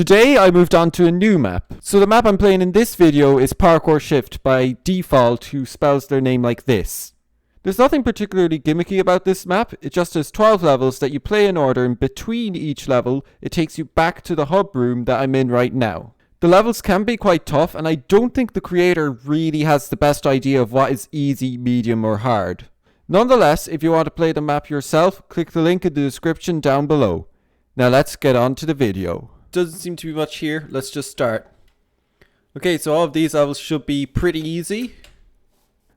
Today I moved on to a new map. So the map I'm playing in this video is Parkour Shift by Default, who spells their name like this. There's nothing particularly gimmicky about this map, it just has 12 levels that you play in order, and between each level it takes you back to the hub room that I'm in right now. The levels can be quite tough, and I don't think the creator really has the best idea of what is easy, medium or hard. Nonetheless, if you want to play the map yourself, click the link in the description down below. Now let's get on to the video. Doesn't seem to be much here, let's just start. Okay, so all of these levels should be pretty easy.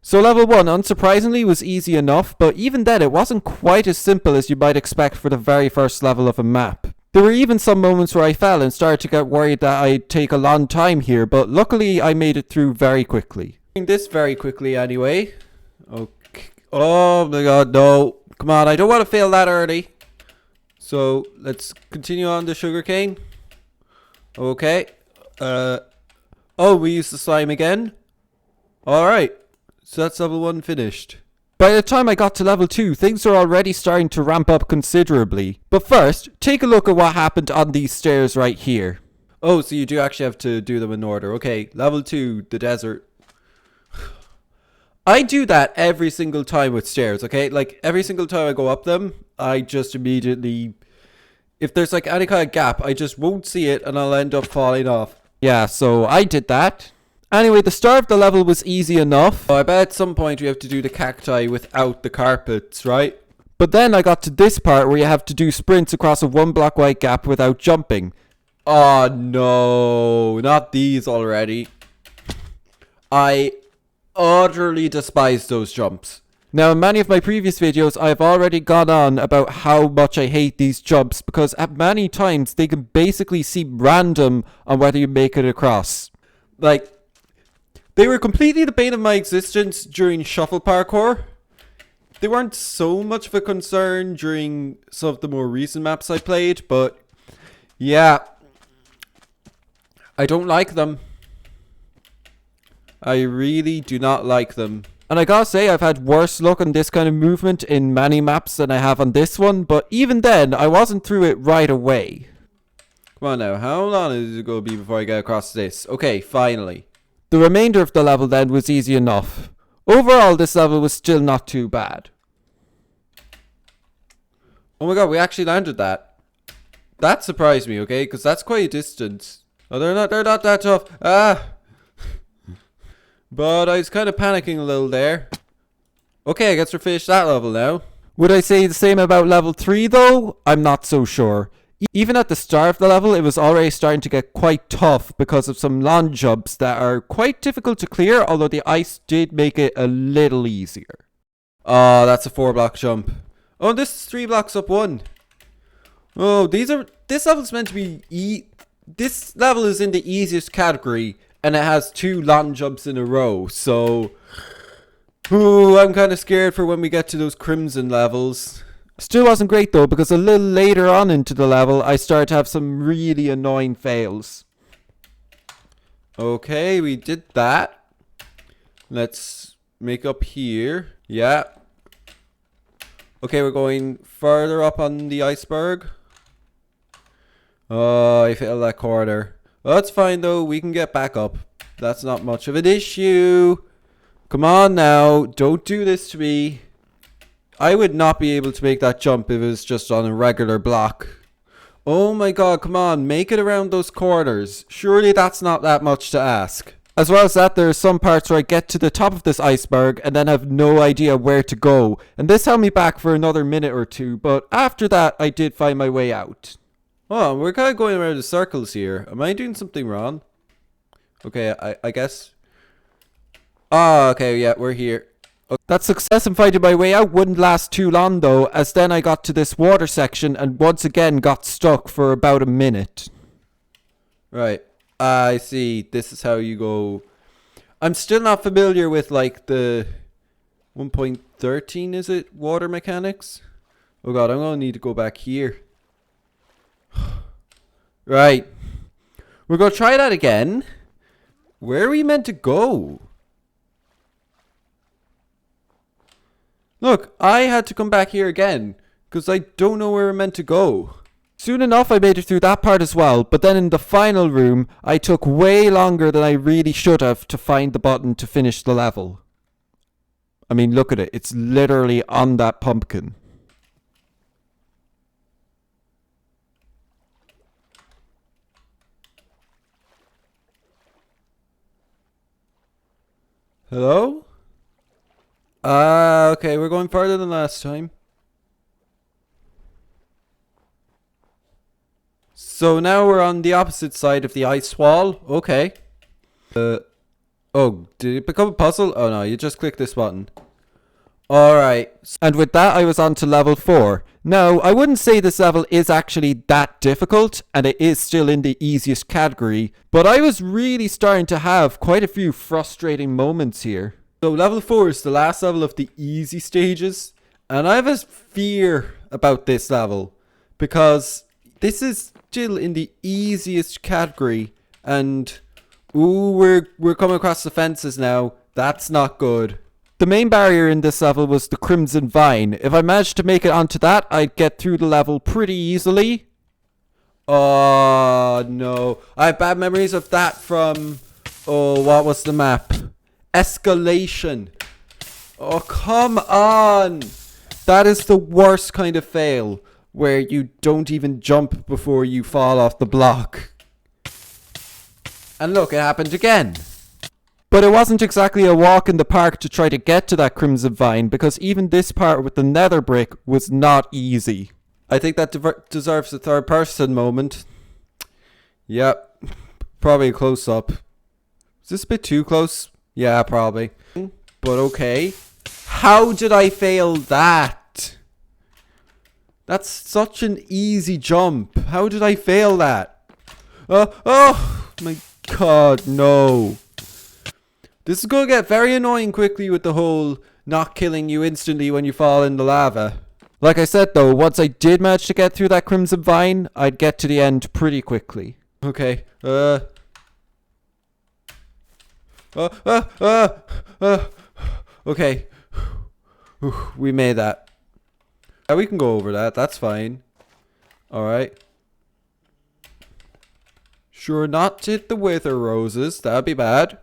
So level 1, unsurprisingly, was easy enough, but even then it wasn't quite as simple as you might expect for the very first level of a map. There were even some moments where I fell and started to get worried that I'd take a long time here, but luckily I made it through very quickly. Doing this very quickly anyway. Okay. Oh my god, no. Come on, I don't want to fail that early. So let's continue on the sugarcane. Okay. Oh, we used the slime again. Alright. So that's level 1 finished. By the time I got to level 2, things are already starting to ramp up considerably. But first, take a look at what happened on these stairs right here. Oh, so you do actually have to do them in order. Okay, level 2, the desert. I do that every single time with stairs, okay? Like, every single time I go up them, I just immediately... If there's like any kind of gap, I just won't see it and I'll end up falling off. Yeah, so I did that. Anyway, the start of the level was easy enough. I bet at some point we have to do the cacti without the carpets, right? But then I got to this part where you have to do sprints across a 1 block wide gap without jumping. Oh no, not these already. I utterly despise those jumps. Now, in many of my previous videos, I have already gone on about how much I hate these jumps because at many times they can basically seem random on whether you make it across. Like, they were completely the bane of my existence during shuffle parkour. They weren't so much of a concern during some of the more recent maps I played, but yeah, I don't like them. I really do not like them. And I gotta say, I've had worse luck on this kind of movement in many maps than I have on this one, but even then, I wasn't through it right away. Come on now, how long is it going to be before I get across this? Okay, finally. The remainder of the level then was easy enough. Overall, this level was still not too bad. Oh my god, we actually landed that. That surprised me, okay, because that's quite a distance. Oh, they're not that tough. Ah! But I was kind of panicking a little there. Okay, I guess we're finished that level now. Would I say the same about level 3 though? I'm not so sure. Even at the start of the level, it was already starting to get quite tough because of some long jumps that are quite difficult to clear, although the ice did make it a little easier. Oh, that's a 4 block jump. Oh, this is 3 blocks up 1. Oh, this level's meant to be this level is in the easiest category. And it has 2 long jumps in a row, so... Ooh, I'm kind of scared for when we get to those crimson levels. Still wasn't great though, because a little later on into the level, I started to have some really annoying fails. Okay, we did that. Let's make up here. Yeah. Okay, we're going further up on the iceberg. Oh, I failed that corner. Well, that's fine though, we can get back up. That's not much of an issue. Come on now, don't do this to me. I would not be able to make that jump if it was just on a regular block. Oh my god, come on, make it around those corners. Surely that's not that much to ask. As well as that, there are some parts where I get to the top of this iceberg and then have no idea where to go. And this held me back for another minute or two, but after that I did find my way out. Oh, we're kind of going around in circles here. Am I doing something wrong? Okay, I guess. Oh, okay, yeah, we're here. Okay. That success in finding my way out wouldn't last too long though, as then I got to this water section and once again got stuck for about a minute. Right, I see. This is how you go. I'm still not familiar with like the 1.13, is it? Water mechanics? Oh god, I'm gonna need to go back here. Right. We're going to try that again. Where are we meant to go? Look, I had to come back here again because I don't know where we're meant to go. Soon enough I made it through that part as well, but then in the final room I took way longer than I really should have to find the button to finish the level. I mean, look at it, it's literally on that pumpkin. Hello? Okay, we're going further than last time. So now we're on the opposite side of the ice wall. Okay. Oh, did it become a puzzle? Oh no, you just click this button. Alright. And with that, I was on to level 4. Now, I wouldn't say this level is actually that difficult, and it is still in the easiest category, but I was really starting to have quite a few frustrating moments here. So level 4 is the last level of the easy stages, and I have a fear about this level, because this is still in the easiest category, and ooh, we're coming across the fences now. That's not good. The main barrier in this level was the Crimson Vine. If I managed to make it onto that, I'd get through the level pretty easily. Oh no, I have bad memories of that from, oh, what was the map? Escalation. Oh, come on. That is the worst kind of fail, where you don't even jump before you fall off the block. And look, it happened again. But it wasn't exactly a walk in the park to try to get to that Crimson Vine, because even this part with the nether brick was not easy. I think that deserves a third person moment. Yep, probably a close up. Is this a bit too close? Yeah, probably. But okay. How did I fail that? That's such an easy jump. How did I fail that? Oh my god, no. This is going to get very annoying quickly with the whole not killing you instantly when you fall in the lava. Like I said though, once I did manage to get through that Crimson Vine, I'd get to the end pretty quickly. Okay, okay. We made that. Yeah, we can go over that, that's fine. Alright. Sure not to hit the wither roses, that'd be bad.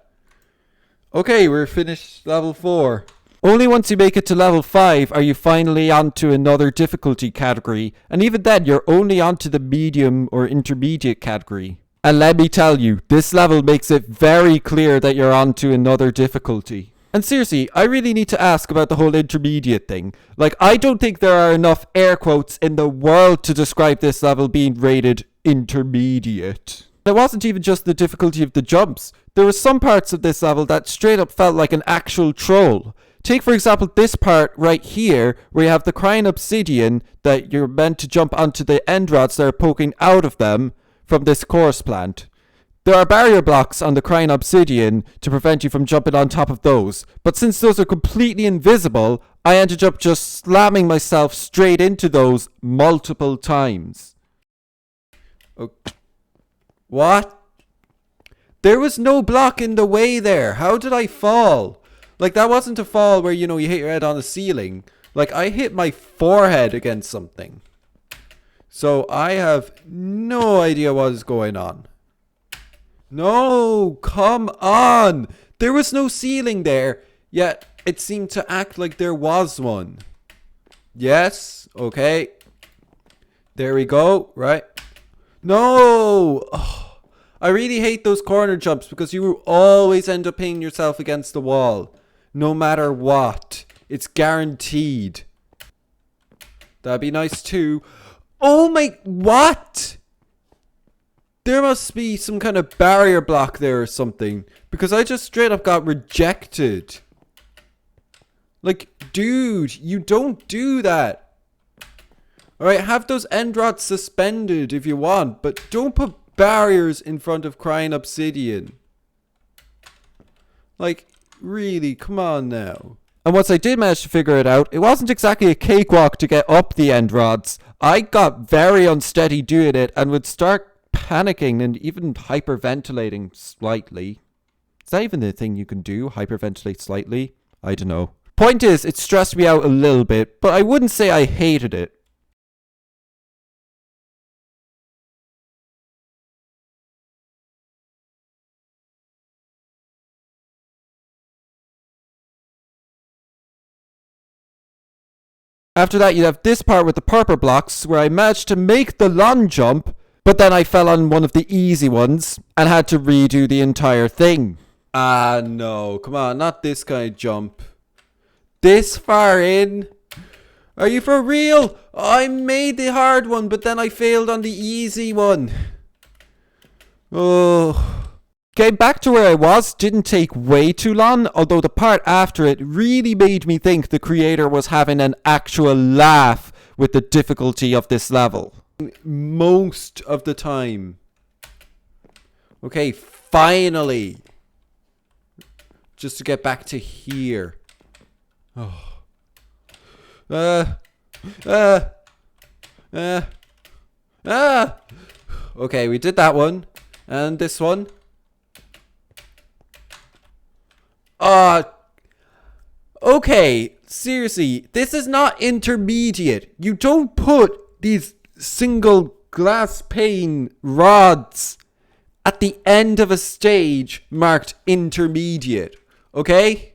Okay, we're finished level 4. Only once you make it to level 5 are you finally onto another difficulty category, and even then you're only onto the medium or intermediate category. And let me tell you, this level makes it very clear that you're onto another difficulty. And seriously, I really need to ask about the whole intermediate thing. Like, I don't think there are enough air quotes in the world to describe this level being rated intermediate. It wasn't even just the difficulty of the jumps. There were some parts of this level that straight up felt like an actual troll. Take for example this part right here, where you have the crying obsidian that you're meant to jump onto the end rods that are poking out of them from this chorus plant. There are barrier blocks on the crying obsidian to prevent you from jumping on top of those, but since those are completely invisible, I ended up just slamming myself straight into those multiple times. Okay. What? There was no block in the way there. How did I fall? Like, that wasn't a fall where, you know, you hit your head on the ceiling. Like, I hit my forehead against something. So I have no idea what is going on. No, come on. There was no ceiling there, yet it seemed to act like there was one. Yes, okay. There we go, right? No! Oh, I really hate those corner jumps because you always end up hitting yourself against the wall. No matter what. It's guaranteed. That'd be nice too. Oh my... What? There must be some kind of barrier block there or something. Because I just straight up got rejected. Like, dude, you don't do that. Alright, have those end rods suspended if you want. But don't put barriers in front of crying obsidian. Like, really, come on now. And once I did manage to figure it out, it wasn't exactly a cakewalk to get up the end rods. I got very unsteady doing it and would start panicking and even hyperventilating slightly. Is that even the thing you can do? Hyperventilate slightly? I don't know. Point is, it stressed me out a little bit, but I wouldn't say I hated it. After that, you have this part with the purple blocks where I managed to make the long jump, but then I fell on one of the easy ones and had to redo the entire thing. Ah, no. Come on, not this kind of jump. This far in? Are you for real? I made the hard one, but then I failed on the easy one. Oh. Getting back to where I was didn't take way too long, although the part after it really made me think the creator was having an actual laugh with the difficulty of this level. Most of the time. Okay, finally. Just to get back to here. Oh. Okay, we did that one. And this one. Okay, seriously, this is not intermediate. You don't put these single glass pane rods at the end of a stage marked intermediate, okay?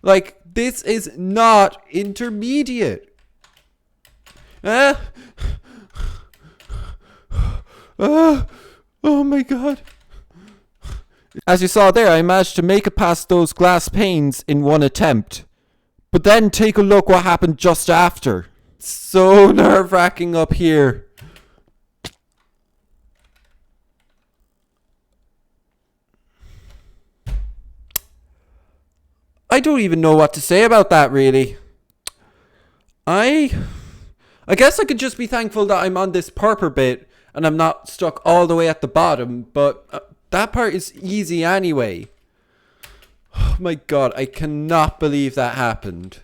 Like, this is not intermediate. Oh my god. As you saw there, I managed to make it past those glass panes in one attempt. But then take a look what happened just after. So nerve-wracking up here. I don't even know what to say about that, really. I guess I could just be thankful that I'm on this purple bit and I'm not stuck all the way at the bottom, but that part is easy anyway. Oh my god, I cannot believe that happened.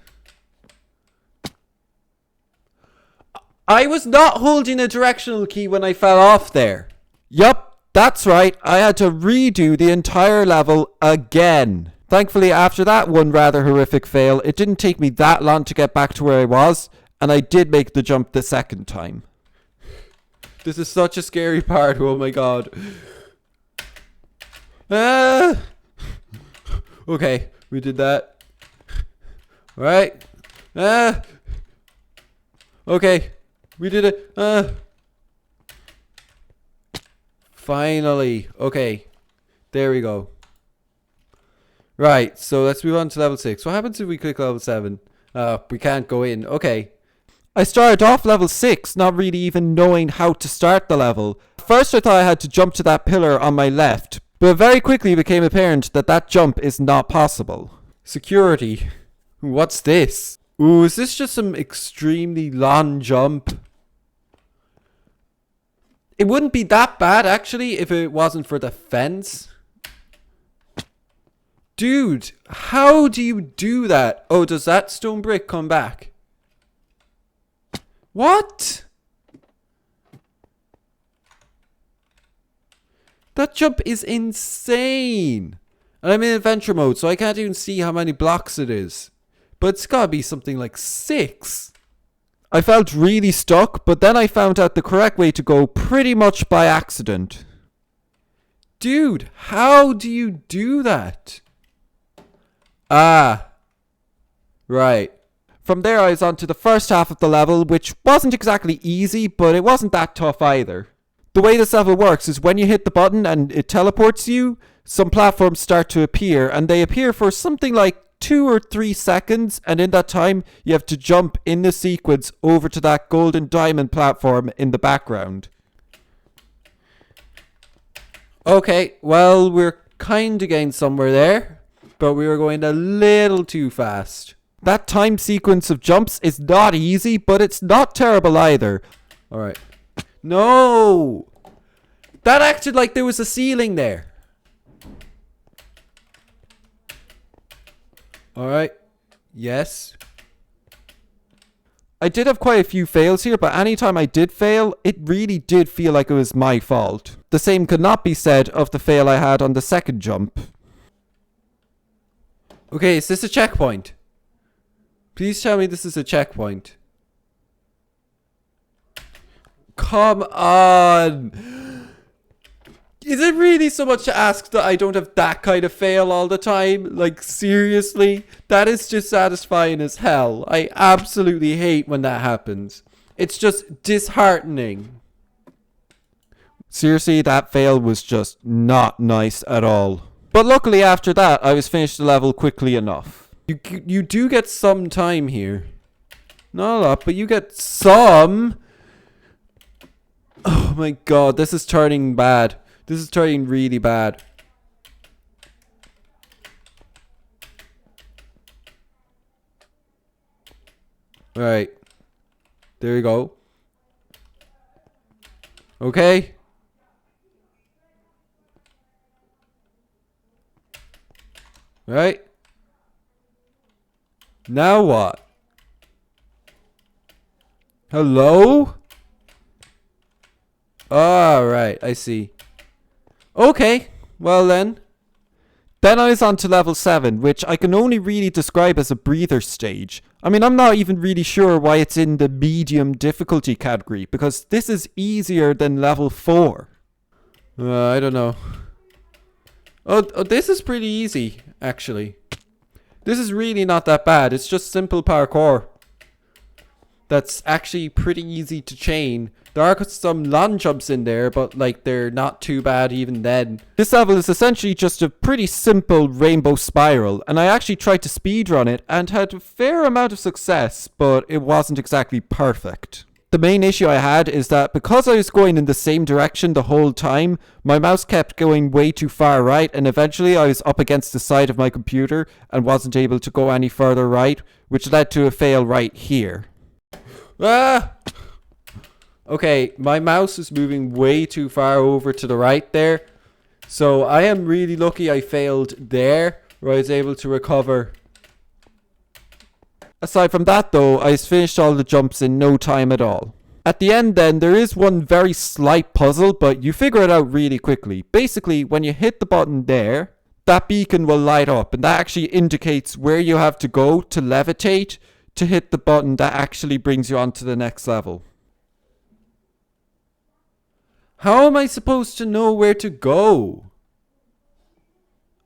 I was not holding a directional key when I fell off there. Yup, that's right. I had to redo the entire level again. Thankfully, after that one rather horrific fail, it didn't take me that long to get back to where I was, and I did make the jump the second time. This is such a scary part, oh my god. Okay, we did that. Alright. Okay, we did it. Finally. Okay, there we go. Right, so let's move on to level 6. What happens if we click level 7? We can't go in. Okay. I started off level 6, not really even knowing how to start the level. First I thought I had to jump to that pillar on my left, but very quickly became apparent that that jump is not possible. Security. What's this? Ooh, is this just some extremely long jump? It wouldn't be that bad actually if it wasn't for the fence. Dude, how do you do that? Oh, does that stone brick come back? What? That jump is insane. And I'm in adventure mode, so I can't even see how many blocks it is. But it's gotta be something like 6. I felt really stuck, but then I found out the correct way to go pretty much by accident. Dude, how do you do that? Ah. Right. From there I was on to the first half of the level, which wasn't exactly easy, but it wasn't that tough either. The way this level works is when you hit the button and it teleports you, some platforms start to appear, and they appear for something like 2 or 3 seconds, and in that time you have to jump in the sequence over to that golden diamond platform in the background. Okay, well, we're kinda getting somewhere there, but we were going a little too fast. That time sequence of jumps is not easy, but it's not terrible either. Alright. No! That acted like there was a ceiling there. Alright. Yes. I did have quite a few fails here, but anytime I did fail, it really did feel like it was my fault. The same could not be said of the fail I had on the second jump. Okay, is this a checkpoint? Please tell me this is a checkpoint. Come on! Is it really so much to ask that I don't have that kind of fail all the time? Like, seriously? That is just satisfying as hell. I absolutely hate when that happens. It's just disheartening. Seriously, that fail was just not nice at all. But luckily after that, I was finished the level quickly enough. You do get some time here. Not a lot, but you get some. Oh my god, this is turning bad. This is turning really bad. Alright. There you go. Okay. Right. Now what? Hello? Alright, I see. Okay, well then. Then I was on to level 7, which I can only really describe as a breather stage. I mean, I'm not even really sure why it's in the medium difficulty category, because this is easier than level 4. I don't know. Oh, this is pretty easy, actually. This is really not that bad. It's just simple parkour. That's actually pretty easy to chain. There are some long jumps in there, but like they're not too bad even then. This level is essentially just a pretty simple rainbow spiral, and I actually tried to speedrun it and had a fair amount of success, but it wasn't exactly perfect. The main issue I had is that because I was going in the same direction the whole time, my mouse kept going way too far right, and eventually I was up against the side of my computer and wasn't able to go any further right, which led to a fail right here. Ah! Okay, my mouse is moving way too far over to the right there. So I am really lucky I failed there, where I was able to recover. Aside from that though, I finished all the jumps in no time at all. At the end then, there is one very slight puzzle, but you figure it out really quickly. Basically, when you hit the button there, that beacon will light up, and that actually indicates where you have to go to levitate to hit the button that actually brings you on to the next level. How am I supposed to know where to go?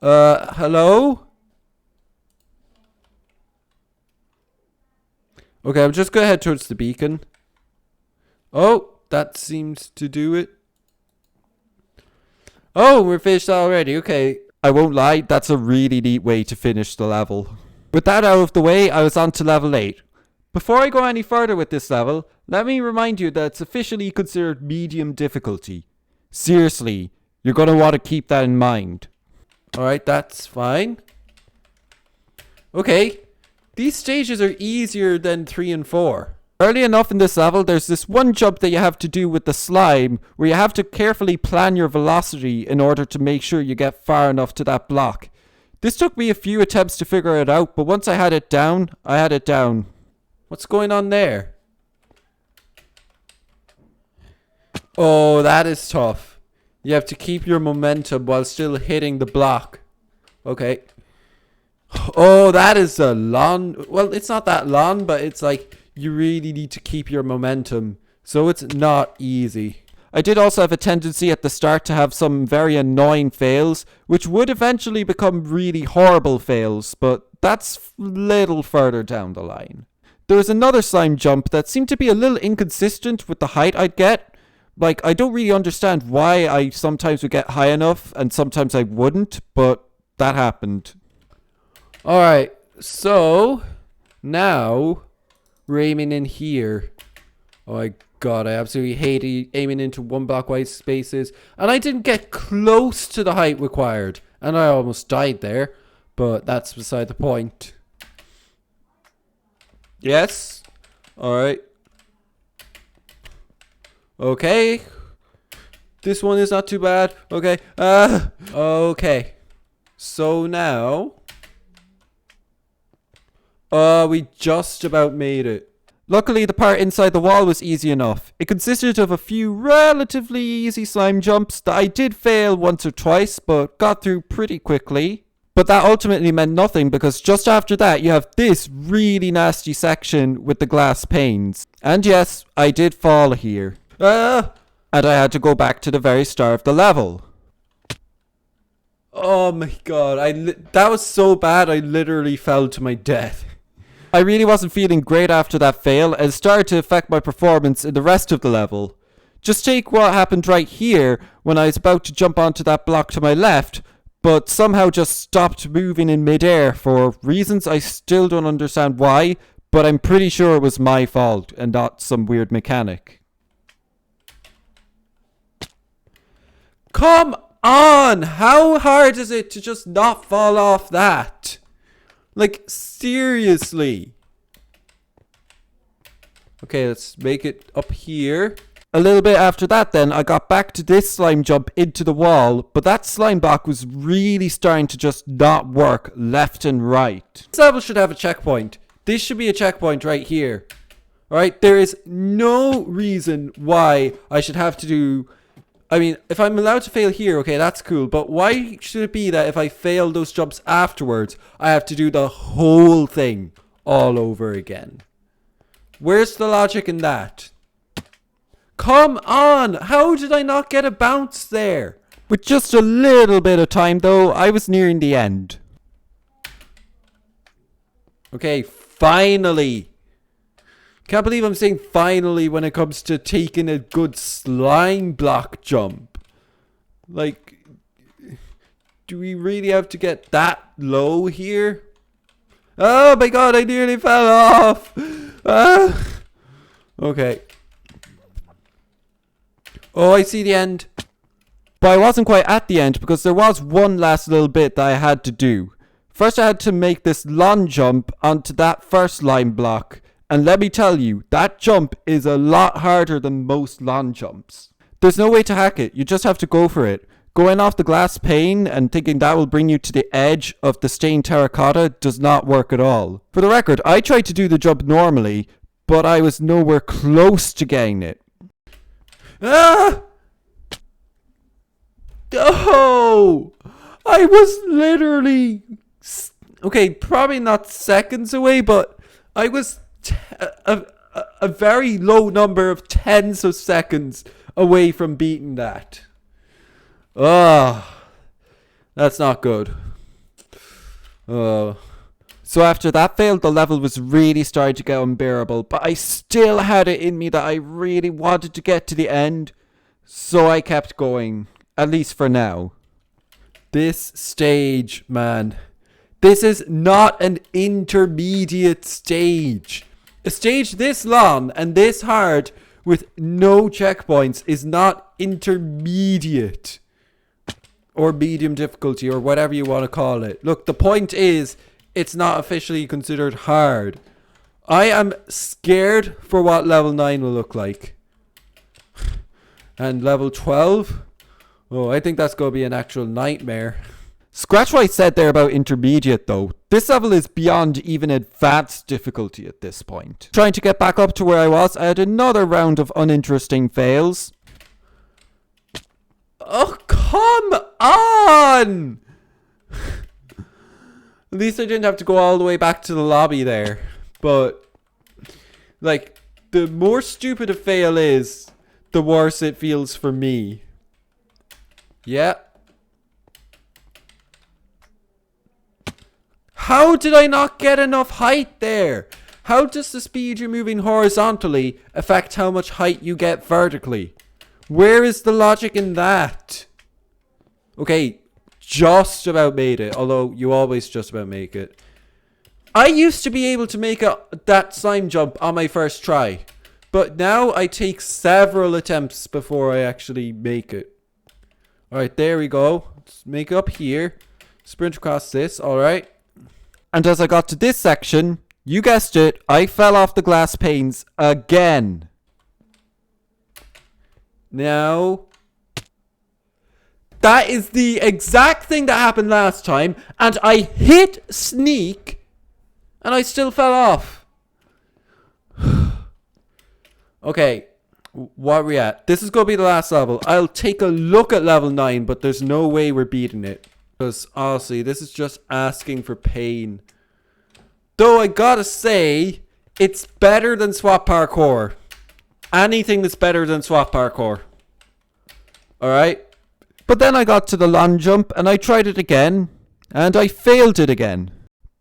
Hello? Okay, I'm just gonna head towards the beacon. Oh, that seems to do it. Oh, we're finished already. Okay. I won't lie, that's a really neat way to finish the level. With that out of the way, I was on to level 8. Before I go any further with this level, let me remind you that it's officially considered medium difficulty. Seriously, you're going to want to keep that in mind. Alright, that's fine. Okay, these stages are easier than 3 and 4. Early enough in this level, there's this one jump that you have to do with the slime, where you have to carefully plan your velocity in order to make sure you get far enough to that block. This took me a few attempts to figure it out, but once I had it down, I had it down. What's going on there? Oh, that is tough. You have to keep your momentum while still hitting the block. Okay. Oh, that is a long... Well, it's not that long, but it's like you really need to keep your momentum. So it's not easy. I did also have a tendency at the start to have some very annoying fails, which would eventually become really horrible fails, but that's a little further down the line. There was another slime jump that seemed to be a little inconsistent with the height I'd get. Like, I don't really understand why I sometimes would get high enough and sometimes I wouldn't, but that happened. Alright, so now we're aiming in here. Oh my god, I absolutely hate aiming into one block wide spaces. And I didn't get close to the height required. And I almost died there, but that's beside the point. Yes. Alright. Okay. This one is not too bad. Okay. Okay. So now... we just about made it. Luckily, the part inside the wall was easy enough. It consisted of a few relatively easy slime jumps that I did fail once or twice, but got through pretty quickly. But that ultimately meant nothing because just after that you have this really nasty section with the glass panes. And yes, I did fall here. And I had to go back to the very start of the level. Oh my god, that was so bad I literally fell to my death. I really wasn't feeling great after that fail, and it started to affect my performance in the rest of the level. Just take what happened right here when I was about to jump onto that block to my left, but somehow just stopped moving in midair for reasons I still don't understand why, but I'm pretty sure it was my fault and not some weird mechanic. Come on! How hard is it to just not fall off that? Like, seriously. Okay, let's make it up here. A little bit after that then, I got back to this slime jump into the wall, but that slime block was really starting to just not work left and right. This level should have a checkpoint. This should be a checkpoint right here. Alright, there is no reason why I should have to do... I mean, if I'm allowed to fail here, okay, that's cool. But why should it be that if I fail those jumps afterwards, I have to do the whole thing all over again? Where's the logic in that? Come on! How did I not get a bounce there? With just a little bit of time, though, I was nearing the end. Okay, finally! Can't believe I'm saying finally when it comes to taking a good slime block jump. Like, do we really have to get that low here? Oh my god, I nearly fell off! Okay. Oh, I see the end. But I wasn't quite at the end because there was one last little bit that I had to do. First I had to make this long jump onto that first slime block. And let me tell you, that jump is a lot harder than most long jumps. There's no way to hack it, you just have to go for it. Going off the glass pane and thinking that will bring you to the edge of the stained terracotta does not work at all. For the record, I tried to do the jump normally, but I was nowhere close to getting it. Ah! Oh! I was literally... Okay, probably not seconds away, but I was... a very low number of tens of seconds away from beating that. That's not good. So after that fail, the level was really starting to get unbearable, but I still had it in me that I really wanted to get to the end, so I kept going, at least for now. This stage, man. This is not an intermediate stage. A stage this long and this hard with no checkpoints is not intermediate. Or medium difficulty or whatever you want to call it. Look, the point is, it's not officially considered hard. I am scared for what level 9 will look like. And level 12? Oh, I think that's going to be an actual nightmare. Scratch what I said there about intermediate though. This level is beyond even advanced difficulty at this point. Trying to get back up to where I was, I had another round of uninteresting fails. Oh, come on! At least I didn't have to go all the way back to the lobby there. But, like, the more stupid a fail is, the worse it feels for me. Yeah. How did I not get enough height there? How does the speed you're moving horizontally affect how much height you get vertically? Where is the logic in that? Okay, just about made it. Although you always just about make it. I used to be able to make that slime jump on my first try. But now I take several attempts before I actually make it. Alright, there we go. Let's make it up here. Sprint across this, alright. And as I got to this section, you guessed it, I fell off the glass panes again. Now, that is the exact thing that happened last time, and I hit sneak, and I still fell off. Okay, what are we at? This is going to be the last level. I'll take a look at level 9, but there's no way we're beating it. Because honestly, this is just asking for pain. Though I gotta say, it's better than swap parkour. Anything that's better than swap parkour. Alright? But then I got to the long jump and I tried it again and I failed it again.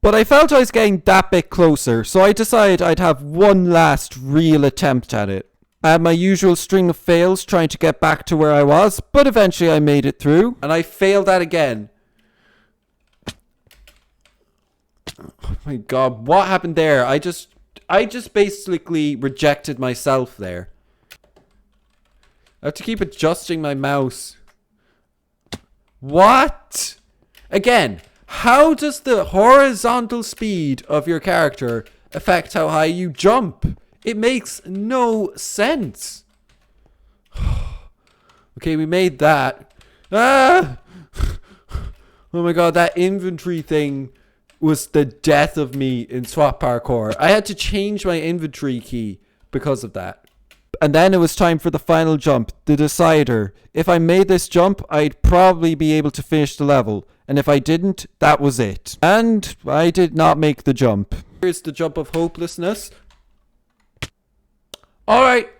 But I felt I was getting that bit closer, so I decided I'd have one last real attempt at it. I had my usual string of fails trying to get back to where I was, but eventually I made it through and I failed that again. Oh my god, what happened there? I just basically rejected myself there. I have to keep adjusting my mouse. What? Again, how does the horizontal speed of your character affect how high you jump? It makes no sense. Okay, we made that. Ah! Oh my god, that inventory thing was the death of me in SWAT parkour. I had to change my inventory key because of that. And then it was time for the final jump, the decider. If I made this jump, I'd probably be able to finish the level. And if I didn't, that was it. And I did not make the jump. Here's the jump of hopelessness. Alright,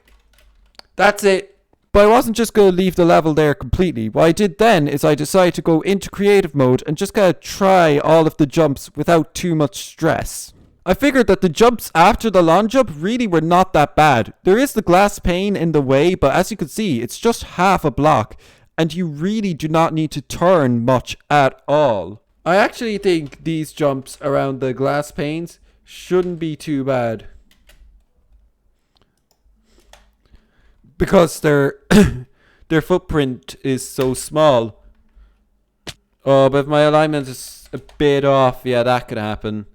that's it. But I wasn't just going to leave the level there completely. What I did then is I decided to go into creative mode and just kind of try all of the jumps without too much stress. I figured that the jumps after the long jump really were not that bad. There is the glass pane in the way, but as you can see, it's just half a block. And you really do not need to turn much at all. I actually think these jumps around the glass panes shouldn't be too bad. Because their footprint is so small. Oh, but if my alignment is a bit off, yeah, that could happen.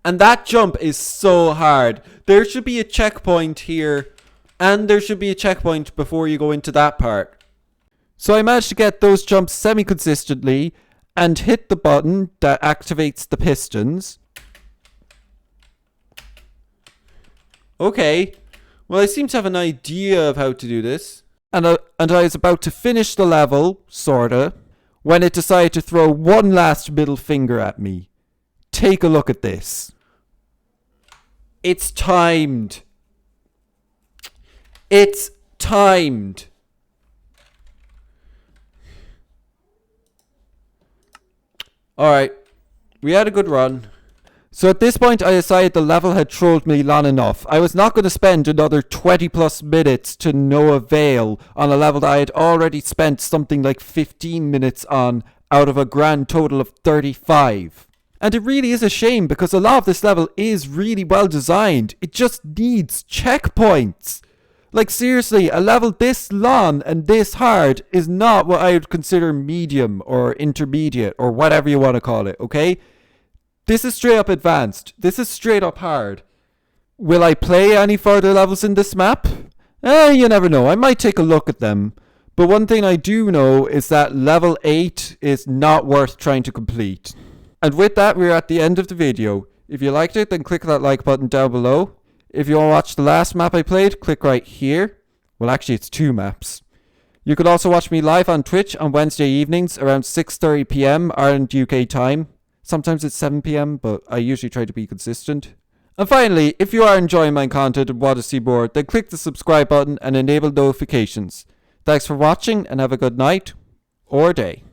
And that jump is so hard. There should be a checkpoint here. And there should be a checkpoint before you go into that part. So I managed to get those jumps semi-consistently and hit the button that activates the pistons. Okay, well I seem to have an idea of how to do this. And I was about to finish the level, sorta, when it decided to throw one last middle finger at me. Take a look at this. It's timed. It's timed. Alright, we had a good run. So at this point I decided the level had trolled me long enough. I was not going to spend another 20 plus minutes to no avail on a level that I had already spent something like 15 minutes on out of a grand total of 35. And it really is a shame because a lot of this level is really well designed. It just needs checkpoints. Like seriously, a level this long and this hard is not what I would consider medium or intermediate or whatever you want to call it, okay? This is straight up advanced. This is straight up hard. Will I play any further levels in this map? You never know. I might take a look at them. But one thing I do know is that level 8 is not worth trying to complete. And with that, we're at the end of the video. If you liked it, then click that like button down below. If you want to watch the last map I played, click right here. Well, actually, it's 2 maps. You could also watch me live on Twitch on Wednesday evenings around 6:30 PM Ireland UK time. Sometimes it's 7 PM, but I usually try to be consistent. And finally, if you are enjoying my content and want to see more, then click the subscribe button and enable notifications. Thanks for watching and have a good night or day.